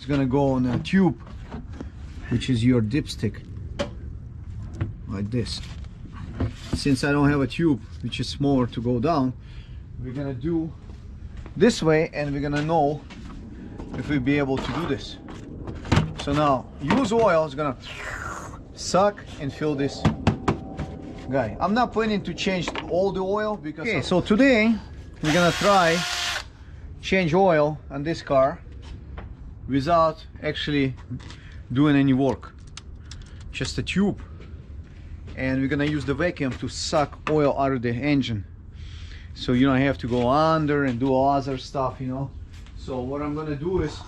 gonna go on a tube, which is your dipstick, like this. Since I don't have a tube which is smaller to go down, we're gonna do this way, and we're gonna know if we'll be able to do this. So now use oil is gonna suck and fill this guy. I'm not planning to change all the oil because okay, so today we're gonna try change oil on this car without actually doing any work, just a tube, and we're gonna use the vacuum to suck oil out of the engine, so you don't have to go under and do other stuff, you know. So what I'm gonna do is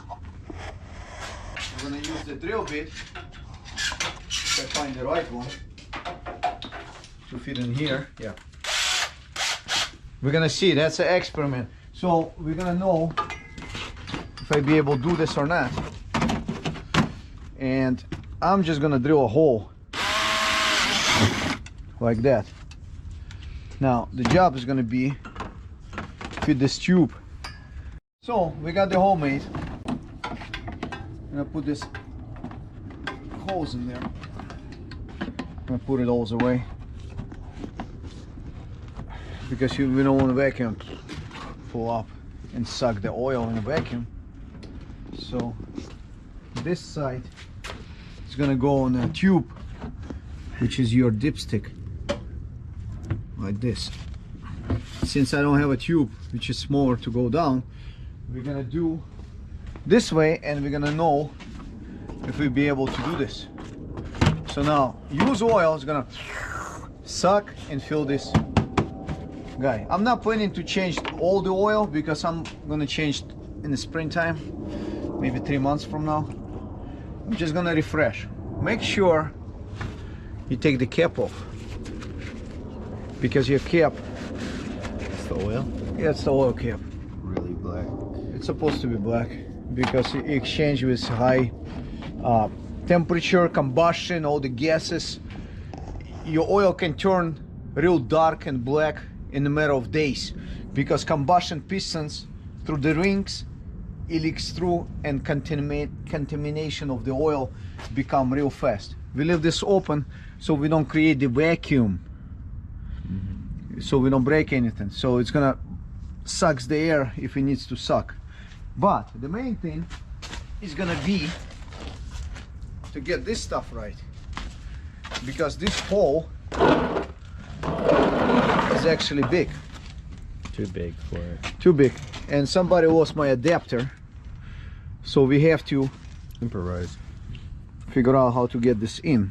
I'm gonna use the drill bit, if I find the right one to fit in here. Yeah, we're gonna see, that's an experiment. So we're gonna know if I be able to do this or not. And I'm just gonna drill a hole like that. Now the job is gonna be fit this tube. So we got the hole made. I'm gonna put this holes in there. I'm gonna put it all away because we don't want the vacuum pull up and suck the oil in the vacuum. So this side is gonna go on a tube, which is your dipstick, like this. Since I don't have a tube which is smaller to go down, we're gonna do this way, and we're gonna know if we'll be able to do this. So now use oil is gonna suck and fill this guy. I'm not planning to change all the oil because I'm gonna change in the springtime, maybe 3 months from now. I'm just gonna refresh. Make sure you take the cap off, because your cap, it's the oil? Yeah, it's the oil cap. Really black. It's supposed to be black because it exchange with high temperature, combustion, all the gases. Your oil can turn real dark and black in a matter of days, because combustion pistons through the rings, it leaks through, and contamination of the oil become real fast. We leave this open so we don't create the vacuum, so we don't break anything. So it's gonna sucks the air if it needs to suck. But the main thing is gonna be to get this stuff right, because this hole is actually big. Too big for it. Too big. And somebody lost my adapter, so we have to improvise, figure out how to get this in,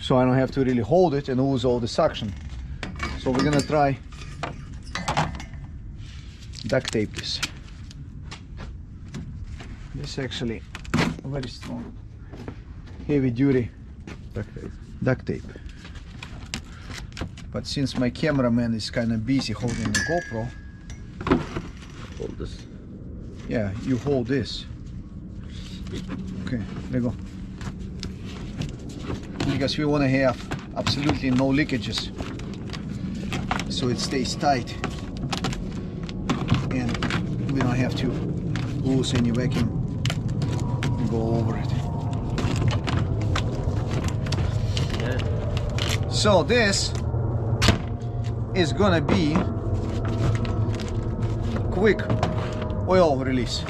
so I don't have to really hold it and lose all the suction. So we're gonna try duct tape this. This actually very strong, heavy duty duct tape. But since my cameraman is kind of busy holding the GoPro, hold this. Yeah, you hold this. Okay, there you go. Because we want to have absolutely no leakages, so it stays tight and we don't have to lose any vacuum and go over it. Yeah. So this is gonna be quick oil release.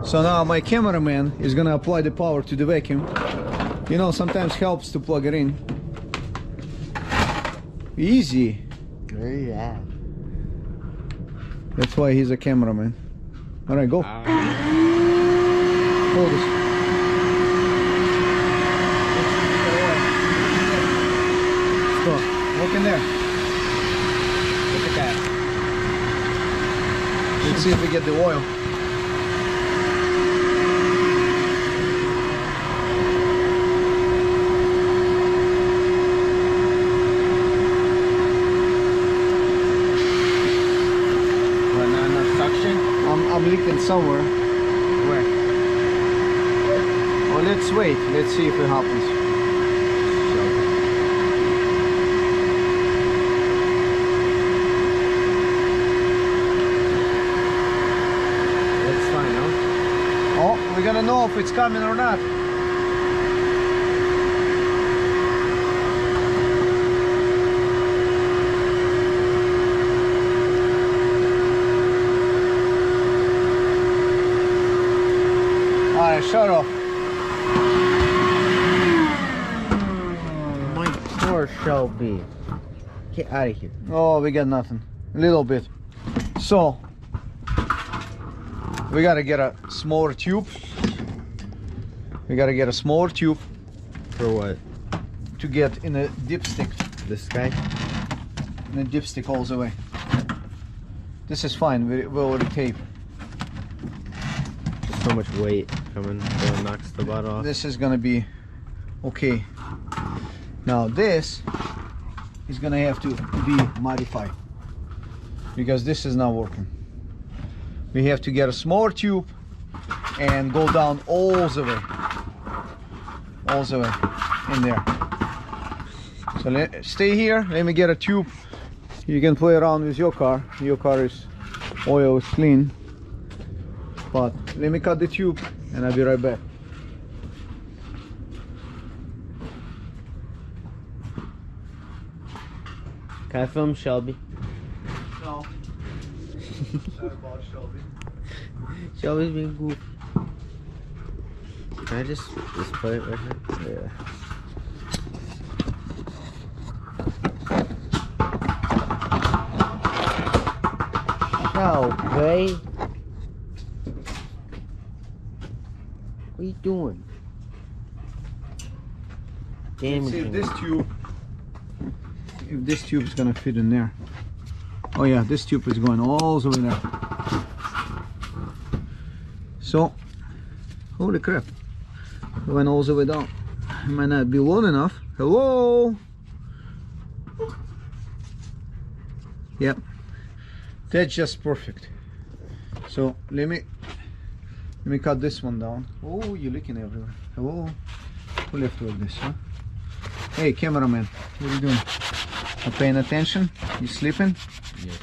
So now my cameraman is gonna apply the power to the vacuum. You know, sometimes helps to plug it in. Easy. Yeah. That's why he's a cameraman. All right, go. Hold this. Stop. Look in there. Look at that. Let's see if we get the oil. I'm leaking somewhere. Where? Well, let's wait. Let's see if it happens. That's fine, huh? Oh, we're gonna know if it's coming or not. Alright, shut off. My poor Shelby. Get out of here. Oh, we got nothing. A little bit. So, we gotta get a smaller tube. We gotta get a smaller tube For what? to get in a dipstick. This guy? In a dipstick all the way. This is fine. We already tape. So much weight coming, so it knocks the butt off. This is gonna be okay. Now this is gonna have to be modified because this is not working. We have to get a smaller tube and go down all the way in there. So stay here, let me get a tube. You can play around with your car. Your car is oil is clean, but let me cut the tube and I'll be right back. Can I film Shelby? No. Sorry about Shelby. Shelby's being goofy. Can I just put it right here? Yeah. Shelby. What are you doing? Let's see Damaging if this tube is gonna fit in there. Oh yeah, this tube is going all the way there. So, holy crap, it went all the way down. It might not be long enough. Hello. Yep, that's just perfect. So let me cut this one down. Oh, you're leaking everywhere. Hello. Who left like this, huh? Hey, cameraman, what are you doing? Not paying attention? You sleeping? Yes.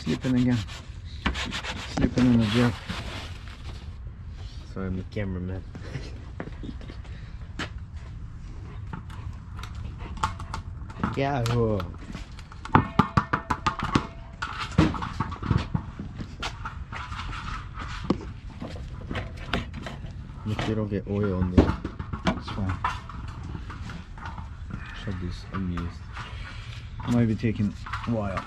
Sleeping again. Sleeping in the jail. So I'm the cameraman. Yeah. Whoa. Make sure you don't get oil on there. It's fine. Shelby's amused. Might be taking a while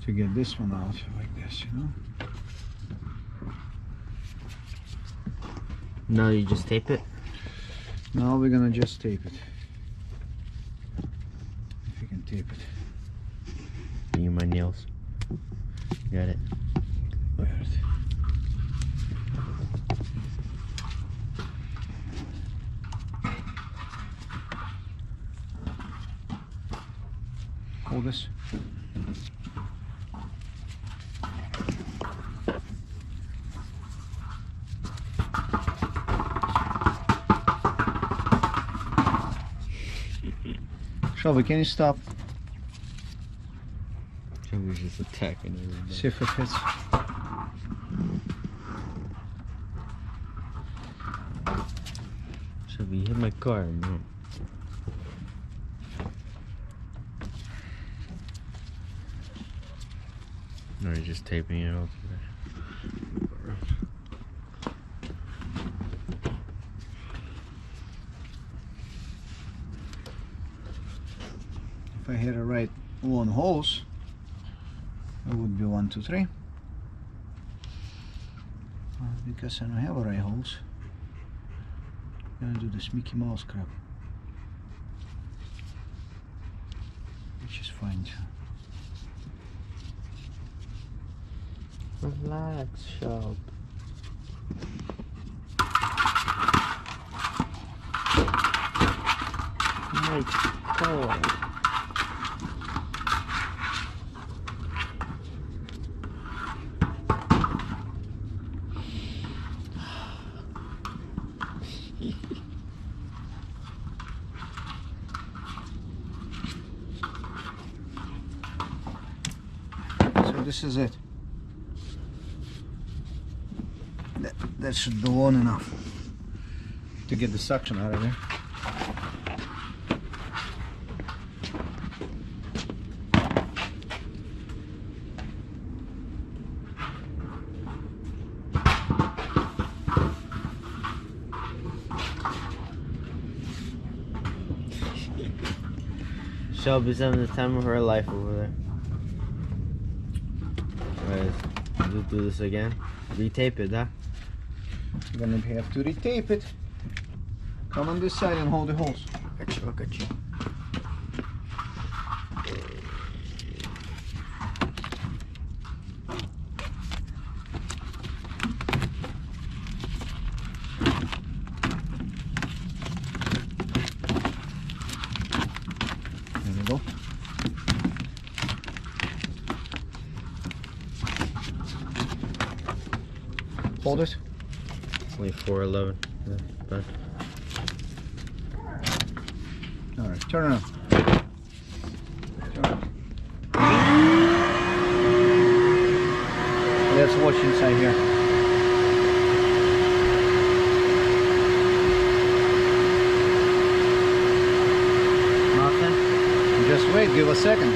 to get this one out like this, you know? No, you just tape it? Now we're gonna just tape it. If you can tape it. Give you my nails. Got it. Where is it? Hold this. Shelby, can you stop? Shelby's just attacking everybody. See if it fits. Shelby, you hit my car, man. No, you're just taping it all together. If I had a right one holes, it would be 1, 2, 3. Because I don't have a right holes, I'm gonna do this Mickey Mouse crap, which is fine too. Relax, Shelby. My God. So this is it. That should be long enough to get the suction out of there. Shelby's having the time of her life over there. Alright, we'll do this again. Retape it, huh? I'm gonna have to retape it. Come on this side and hold the hose. Look at you. There we go. Hold it. Only 411. Yeah, done. All right, turn around. Turn around. Let's watch inside here. Nothing? Just wait, give a second.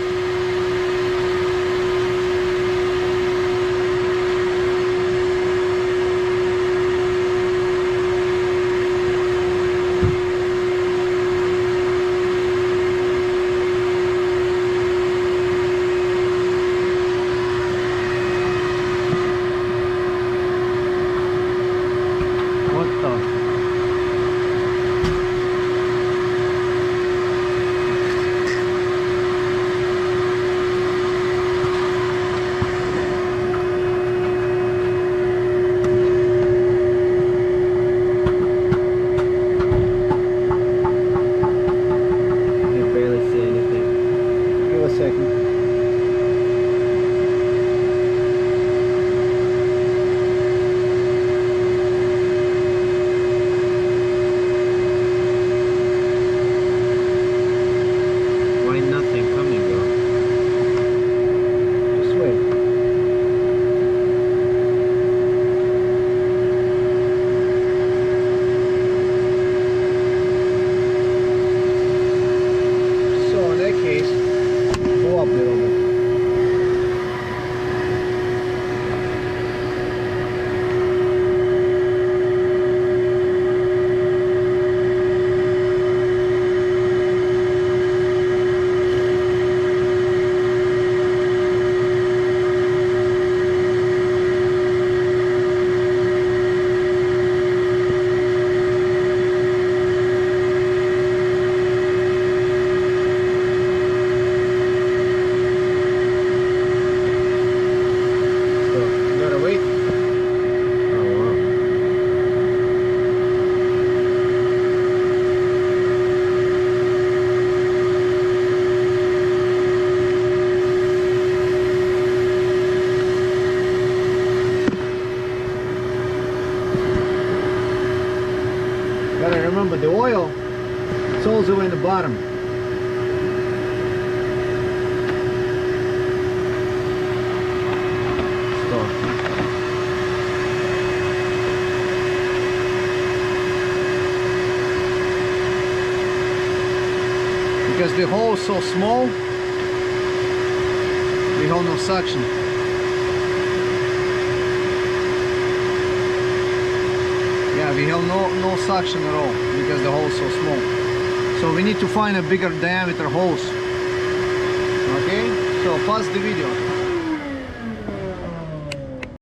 What the? You barely see anything. Give a second. Why nothing coming though? Just wait. So in that case, go up a little bit. So you gotta wait. Oh wow. Gotta remember the oil, it's also in the bottom. Stop. Because the hole is so small, we hold no suction. Yeah, we have no suction at all because the hole is so small. So we need to find a bigger diameter hose. Okay, so pause the video.